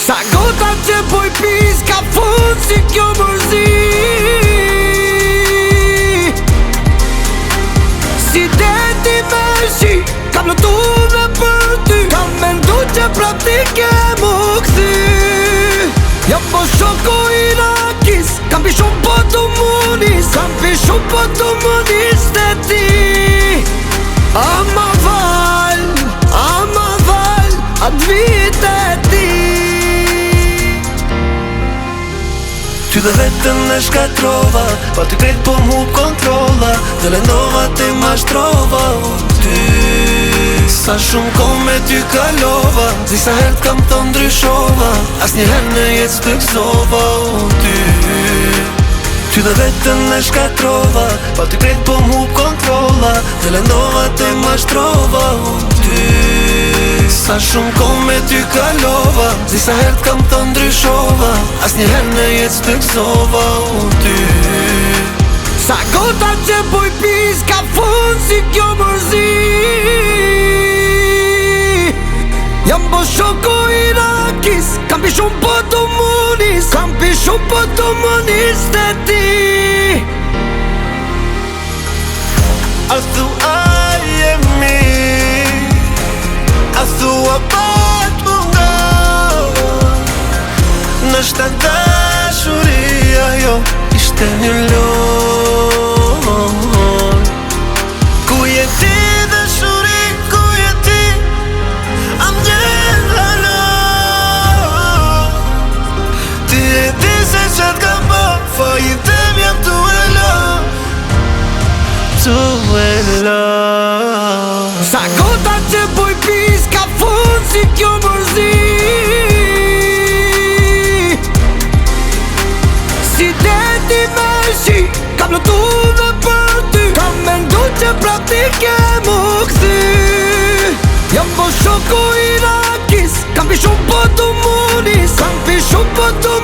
Sa gota që poj pis ka fund si kjo mërzi. Si deti me shi kam lotu me për ty. Kam mendu që prap ti ke mu këthy. Jam po shoko i rakis, kam pi shumë po të munis. Kam pi shumë po të munis të ti. Ama val, atë vite ti. Ty dhe vetën e shkatrova, pa ty krejt po m'hup kontrolla. Dhe lendova te mashtrova, ty. Sa shumë kohë me ty kalova, disa herët kam të ndryshova. As një herë në jetë s'të gëzova, ty. Ty dhe vetën e shkatrova, pa ty krejt po m'hup kontrolla. Dhe lendova te mashtrova, ty. Sa shumë kohë me ty kalova, disa herët kam të ndryshova. As një herë në jetë s'të gëzova, ty. Sa gota që poj pis ka fund si kjo mërzi. Jam po shoko i rakis, kam pi shumë po të munis. Kam pi shumë po të munis të ti. A thua jemi, a thua pat munga. Në shta dashuria jo ishte një loj. Ku je ti dashuri, ku je ti, am gjen haloj. Ti e di se qatë ka po, fajin tem jam tu e lo. Sa gota që poj pis ka fund si kjo mërzi. Si deti me shi kam lotu me për ty. Kam mendu që prap ti ke mu këthy. Jam po shoko i rakis, kam pi shumë po të munis. Kam pi shumë po të